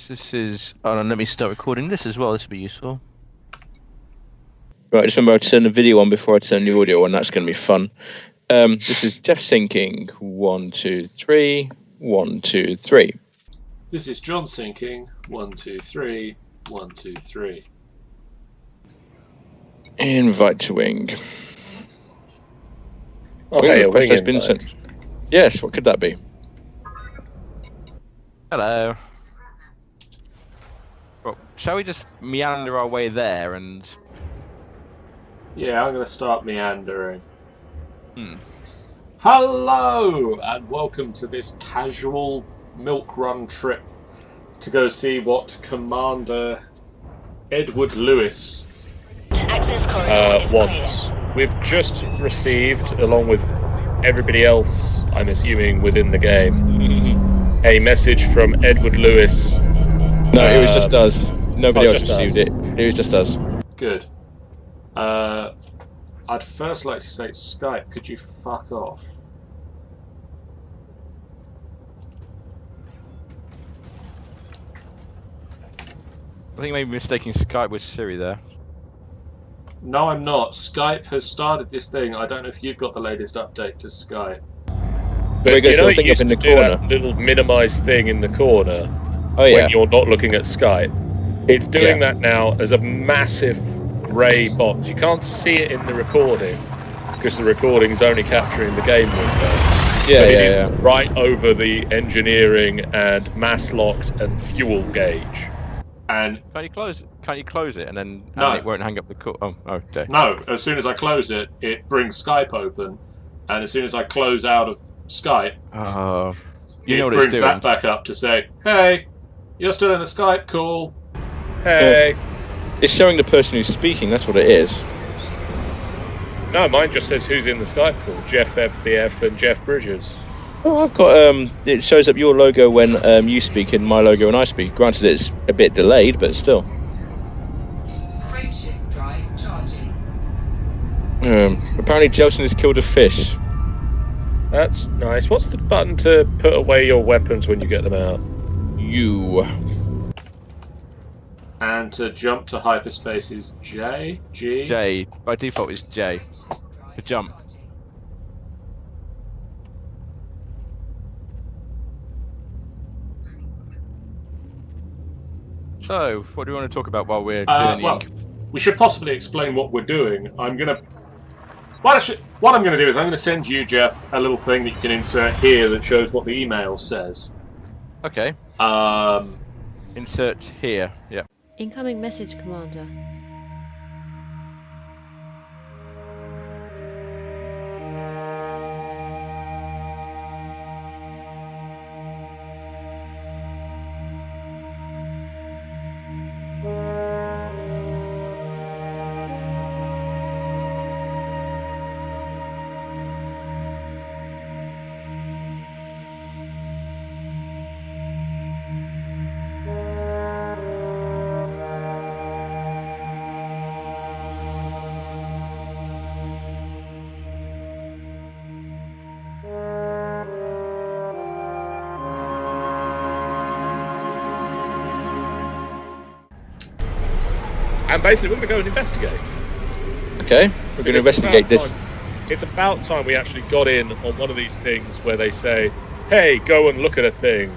this is... Oh, and let me start recording this as well. This will be useful. Right, just remember to turn the video on before I turn the audio on. That's going to be fun. This is Jeff syncing. 1, 2, 3. 1, 2, 3. This is John syncing. 1, 2, 3. 1, 2, 3. Invite to wing. Oh, hey, a wing has been sent. Yes, what could that be? Hello. Well, shall we just meander our way there and... Yeah, I'm going to start meandering. Hello, and welcome to this casual milk run trip to go see what Commander Edward Lewis wants. We've just received, along with everybody else, I'm assuming, within the game, a message from Edward Lewis. No, it was just us. Nobody else just received it. It was just us. Good. I'd first like to say, Skype, could you fuck off? I think maybe mistaking Skype with Siri there. No, I'm not. Skype has started this thing. I don't know if you've got the latest update to Skype. But you know, it used in the to do corner. that little minimize thing in the corner Yeah. when you're not looking at Skype. It's doing that now as a massive grey box. You can't see it in the recording because the recording's only capturing the game window. But it is right over the engineering and mass locked and fuel gauge. And Can't you close it? Can't you close it and then No. it won't hang up the call? Oh, okay. no, as soon as I close it, it brings Skype open, and as soon as I close out of Skype, You know it what brings it's doing. that back up to say, "Hey, you're still in the Skype call." Hey. It's showing the person who's speaking, that's what it is. No, mine just says who's in the Skype call. Jeff FBF and Jeff Bridges. Oh, I've got, it shows up your logo when you speak and my logo when I speak. Granted, it's a bit delayed, but still. Frameshift drive charging. Apparently Jelson has killed a fish. That's nice. What's the button to put away your weapons when you get them out? You. And to jump to hyperspace is J, G. J. By default is J. To jump. So, what do we want to talk about while we're journeying? Well, we should possibly explain what we're doing. What I'm going to do is I'm going to send you, Jeff, a little thing that you can insert here that shows what the email says. Okay. Insert here. Yep. Incoming message, Commander. And basically, we're going to go and investigate. Okay, we're going to investigate this. It's about time we actually got in on one of these things where they say, "Hey, go and look at a thing,"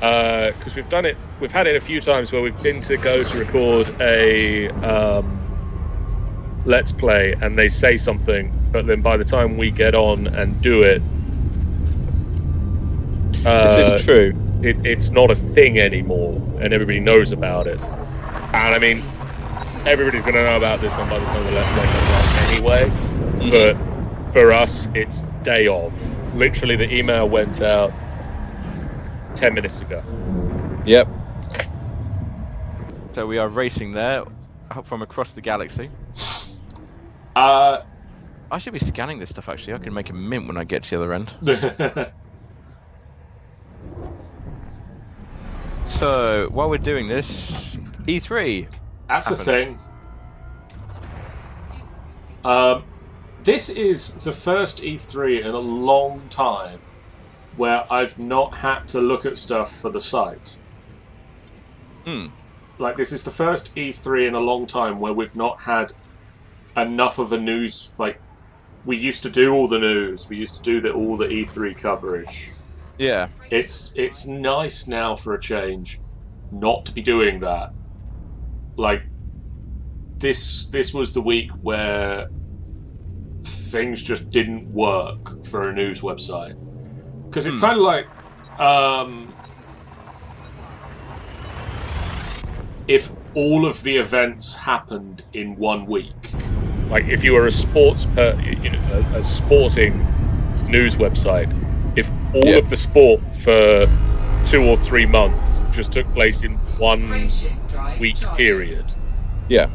because we've done it. We've had it a few times where we've been to go to record a let's play, and they say something, but then by the time we get on and do it, Is this true? it's not a thing anymore, and everybody knows about it. And I mean, everybody's going to know about this one by the time the Let's Play comes out anyway. But for us, it's day of. Literally, the email went out 10 minutes ago. Yep. So we are racing there from across the galaxy. Uh, I should be scanning this stuff actually. I can make a mint when I get to the other end. So while we're doing this, E3. That's the thing. This is the first E3 in a long time where I've not had to look at stuff for the site. Like, this is the first E3 in a long time where we've not had enough of a news. Like, we used to do all the news. We used to do all the E3 coverage. Yeah. It's nice now for a change not to be doing that. Like, this was the week where things just didn't work for a news website. Because it's kind of like, if all of the events happened in 1 week. Like, if you were a a sporting news website, if all of the sport for 2 or 3 months just took place in 1 week period. Yeah.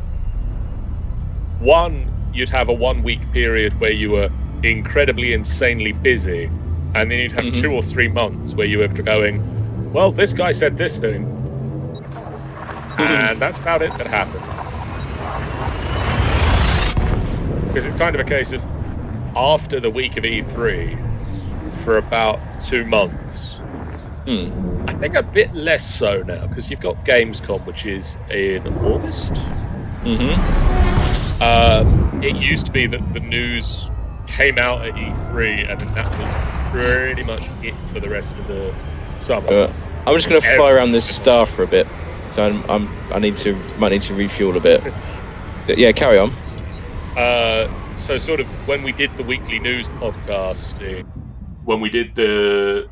You'd have a 1 week period where you were incredibly, insanely busy, and then you'd have 2 or 3 months where you were going, well, this guy said this thing, and that's about it that happened. Because it's kind of a case of, after the week of E3, for about 2 months, I think a bit less so now, because you've got Gamescom, which is in August. It used to be that the news came out at E3, and then that was pretty much it for the rest of the summer. I'm just going to fly around this star for a bit. So might need to refuel a bit. Yeah, carry on. So sort of when we did the weekly news podcasting, when we did the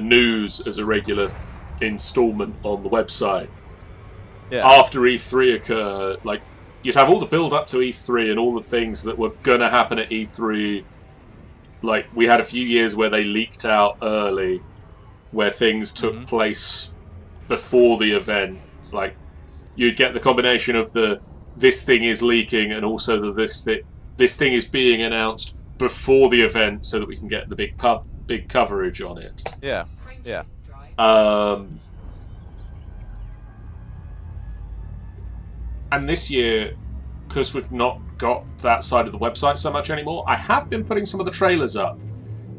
news as a regular installment on the website, after E3 occurred, like, you'd have all the build up to E3 and all the things that were gonna happen at E3. Like, we had a few years where they leaked out early, where things took place before the event. Like, you'd get the combination of this thing is leaking, and also this thing is being announced before the event, so that we can get the big coverage on it. Yeah. And this year, because we've not got that side of the website so much anymore, I have been putting some of the trailers up.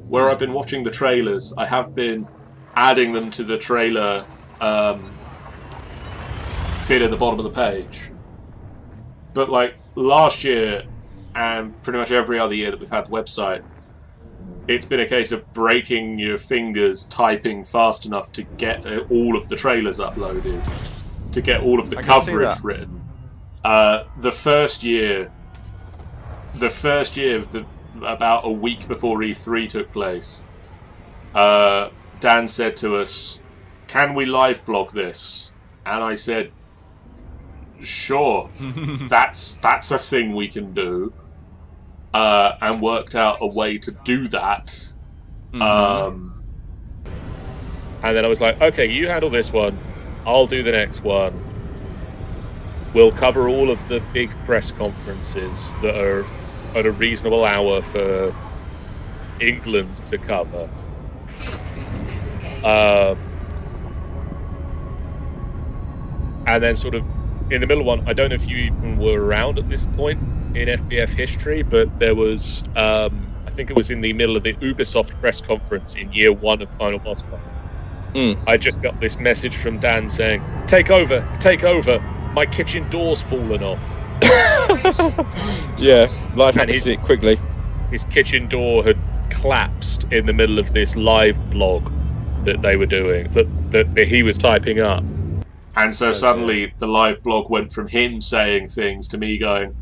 Where I've been watching the trailers, I have been adding them to the trailer bit at the bottom of the page. But, like, last year, and pretty much every other year that we've had the website, it's been a case of breaking your fingers typing fast enough to get all of the trailers uploaded, to get all of the coverage written. The first year, about a week before E3 took place, Dan said to us, "Can we live blog this?" And I said, "Sure, that's a thing we can do," and worked out a way to do that. And then I was like, "Okay, you handle this one, I'll do the next one. We'll cover all of the big press conferences that are at a reasonable hour for England to cover." And then sort of in the middle one, I don't know if you even were around at this point in FBF history, but there was, I think it was in the middle of the Ubisoft press conference in year 1 of Final Boss Fight. I just got this message from Dan saying, take over, my kitchen door's fallen off. Yeah, life happens it quickly. His kitchen door had collapsed in the middle of this live blog that they were doing, that he was typing up. And so suddenly the live blog went from him saying things to me going,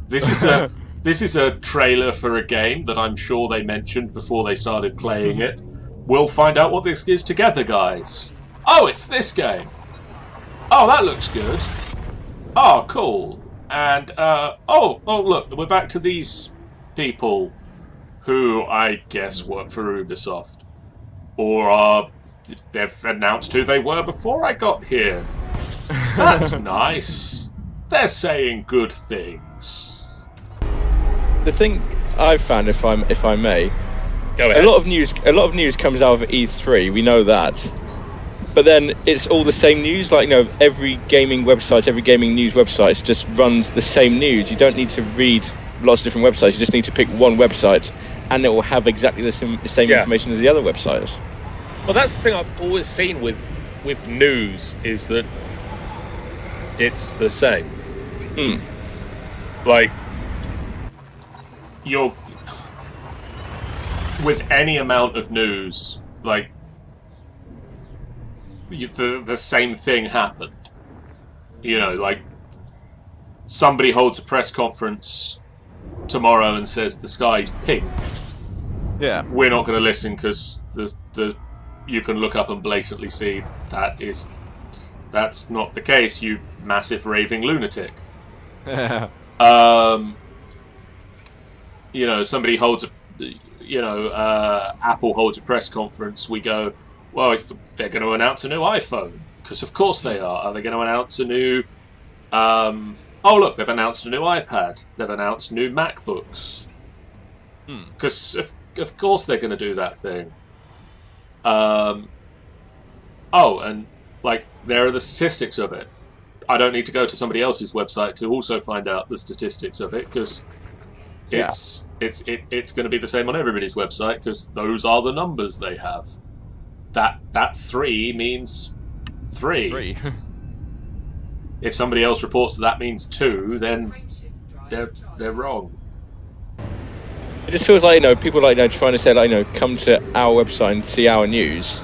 this is a trailer for a game that I'm sure they mentioned before they started playing it. We'll find out what this is together, guys. Oh, it's this game. Oh, that looks good. Oh, cool. And, look, we're back to these people who I guess work for Ubisoft. Or they've announced who they were before I got here. That's nice. They're saying good things. The thing I've found, if I may, go ahead. A lot of news comes out of E3. We know that, but then it's all the same news. Like, every gaming website, every gaming news website just runs the same news. You don't need to read lots of different websites. You just need to pick one website, and it will have exactly the same information as the other websites. Well, that's the thing I've always seen with with news is that it's the same. Like, you're with any amount of news, like the same thing happened. You know, like somebody holds a press conference tomorrow and says the sky's pink. Yeah, we're not going to listen because you can look up and blatantly see that's not the case. You massive raving lunatic. You know, somebody holds Apple holds a press conference. We go, well, they're going to announce a new iPhone because of course they are. Are they going to announce a new? Oh look, they've announced a new iPad. They've announced new MacBooks. Because of course they're going to do that thing. And like there are the statistics of it. I don't need to go to somebody else's website to also find out the statistics of it because it's going to be the same on everybody's website because those are the numbers they have. That 3 means 3. If somebody else reports that means 2, then they're wrong. It just feels like, people trying to say, come to our website and see our news.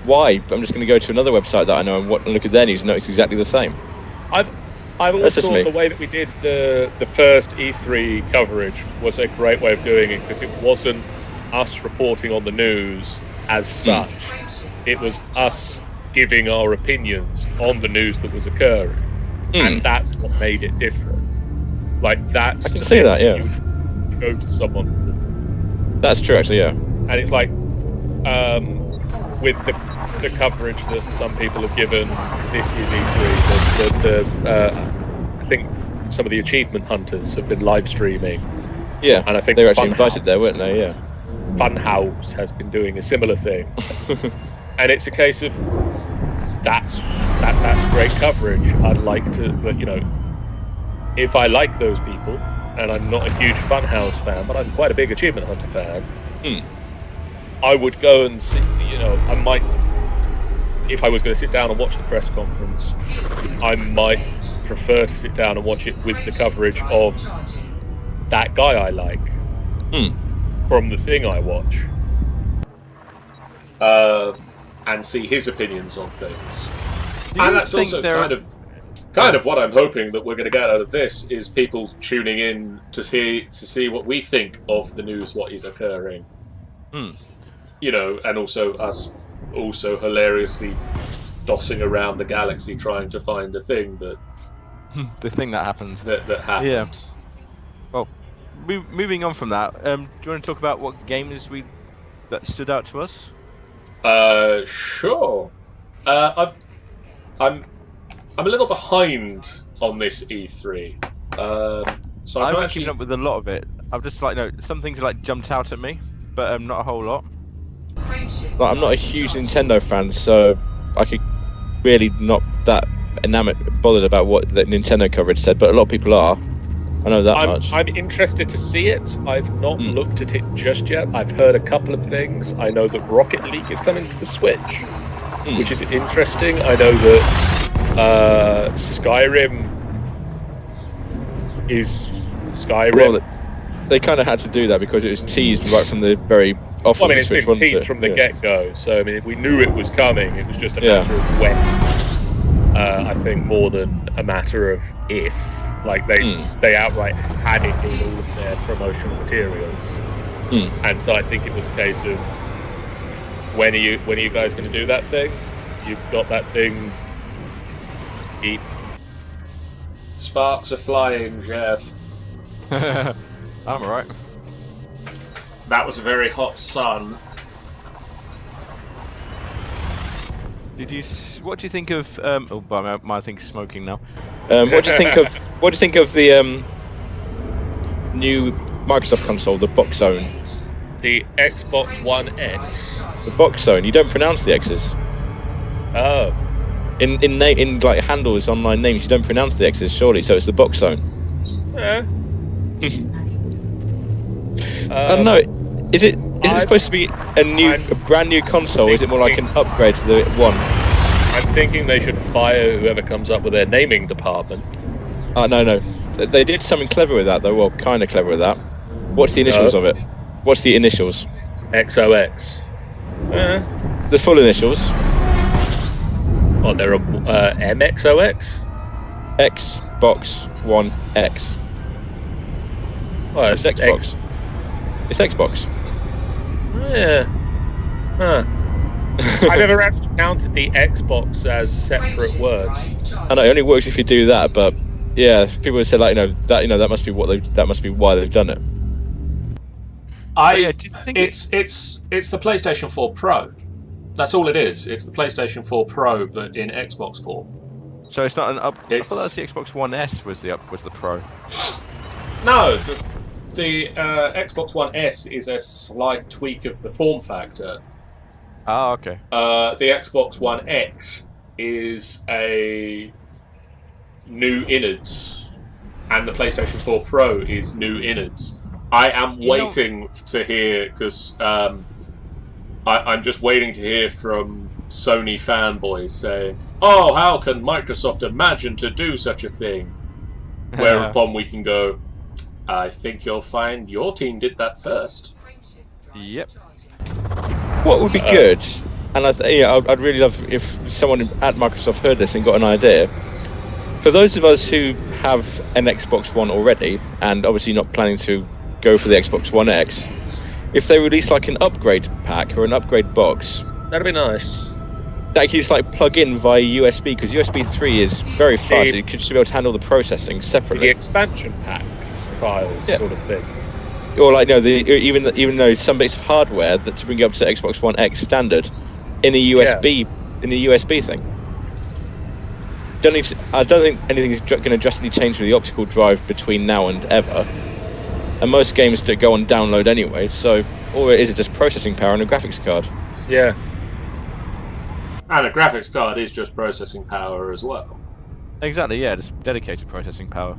Why? I'm just going to go to another website that I know and look at their news and know it's exactly the same. I've always thought the way that we did the first E3 coverage was a great way of doing it because it wasn't us reporting on the news as such. It was us giving our opinions on the news that was occurring. And that's what made it different. Like, that's... I can see that, yeah. You go to someone... That's true, actually, yeah. And it's like, with the coverage that some people have given this year's E3, I think some of the achievement hunters have been live streaming. Yeah, and I think they were actually invited there, weren't they? Yeah. Funhouse has been doing a similar thing, and it's a case of that's great coverage. I'd like to, but if I like those people, and I'm not a huge Funhouse fan, but I'm quite a big achievement hunter fan. I would go and see, I might, if I was going to sit down and watch the press conference, I might prefer to sit down and watch it with the coverage of that guy I like from the thing I watch. And see his opinions on things. And that's also kind of what I'm hoping that we're going to get out of this is people tuning in to see what we think of the news, what is occurring. And also us also hilariously dossing around the galaxy trying to find a thing that... the thing that happened. That happened. Yeah. Well, moving on from that, do you want to talk about what games that stood out to us? Sure. I'm a little behind on this E3. So I've actually up with a lot of it. I've just some things jumped out at me, but not a whole lot. I'm not a huge Nintendo fan, so I could really not that bothered about what the Nintendo coverage said, but a lot of people are. I know that much. I'm interested to see it. I've not looked at it just yet. I've heard a couple of things. I know that Rocket League is coming to the Switch, which is interesting. I know that Skyrim is Skyrim. Well, they kind of had to do that because it was teased right from the very off. Well, I mean, it's been teased from the get-go, so I mean, we knew it was coming. It was just a matter of when. I think more than a matter of if. Like they outright had it in all of their promotional materials, and so I think it was a case of when are you guys going to do that thing? You've got that thing. Eat. Sparks are flying, Jeff. I'm alright. That was a very hot sun. What do you think of? My thing's smoking now. What do you think of? What do you think of the new Microsoft console, the Box Zone? The Xbox One X. The Box Zone. You don't pronounce the X's. Oh. In handles, online names, you don't pronounce the X's, surely. So it's the Box Zone. Yeah. I don't know. Is it supposed to be a brand new console, or is it more like an upgrade to the one? I'm thinking they should fire whoever comes up with their naming department. Oh, no. They did something clever with that, though. Well, kind of clever with that. What's the initials of it? What's the initials? XOX. The full initials. Oh, they're MXOX? Xbox One X. Oh, It's Xbox. It's Xbox. Yeah. Huh. I never actually counted the Xbox as separate words. I know it only works if you do that, but yeah, people would say like, that must be why they've done it. It's the PlayStation 4 Pro. That's all it is. It's the PlayStation 4 Pro, but in Xbox form. So it's not an up. I thought that was the Xbox One S was the Pro. No, the Xbox One S is a slight tweak of the form factor. Ah, okay. The Xbox One X is a new innards, and the PlayStation 4 Pro is new innards. I am waiting to hear, because I'm just waiting to hear from Sony fanboys saying, "Oh, how can Microsoft imagine to do such a thing?" Whereupon we can go, "I think you'll find your team did that first." Yep. What would be good, and I'd really love if someone at Microsoft heard this and got an idea. For those of us who have an Xbox One already, and obviously not planning to go for the Xbox One X, if they release like an upgrade pack or an upgrade box, That'd be nice. that you can just like plug in via USB, because USB 3 is very fast. So you could just be able to handle the processing The separately, expansion packs files sort of thing. or like even though some bits of hardware that to bring it up to Xbox One X standard in a USB thing. I don't think anything is going to drastically change with the optical drive between now and ever. And most games do go on download anyway, so all it is just processing power and a graphics card. Yeah. And a graphics card is just processing power as well. Exactly. Yeah, just dedicated processing power.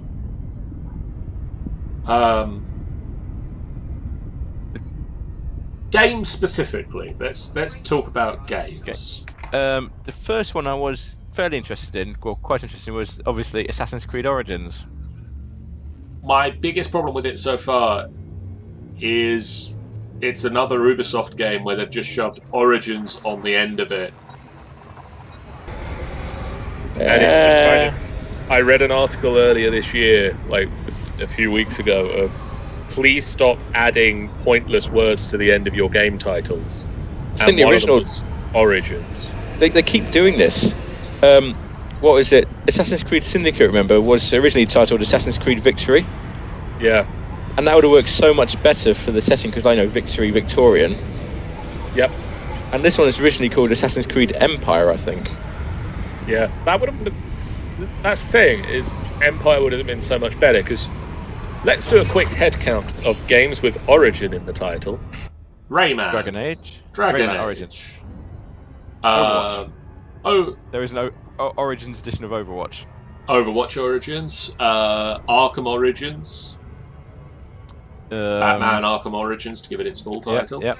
Games specifically. Let's talk about games. The first one I was fairly interested in, well, quite interested in, was obviously Assassin's Creed Origins. My biggest problem with it so far is it's another Ubisoft game where they've just shoved Origins on the end of it. And it's just kind of... I read an article earlier this year, like a few weeks ago, of please stop adding pointless words to the end of your game titles. I think the original was Origins. They keep doing this. What was it? Assassin's Creed Syndicate, remember, was originally titled Assassin's Creed Victory. Yeah. And that would have worked so much better for the setting, because I know Victory, Victorian. Yep. And this one is originally called Assassin's Creed Empire, I think. Yeah. That would have been... That's the thing, is Empire would have been so much better, because let's do a quick head count of games with Origin in the title. Rayman. Dragon Age. Dragon Rayman Age. Origins. Overwatch. There is no Origins edition of Overwatch. Overwatch Origins. Arkham Origins. Batman Arkham Origins, to give it its full title. Yep.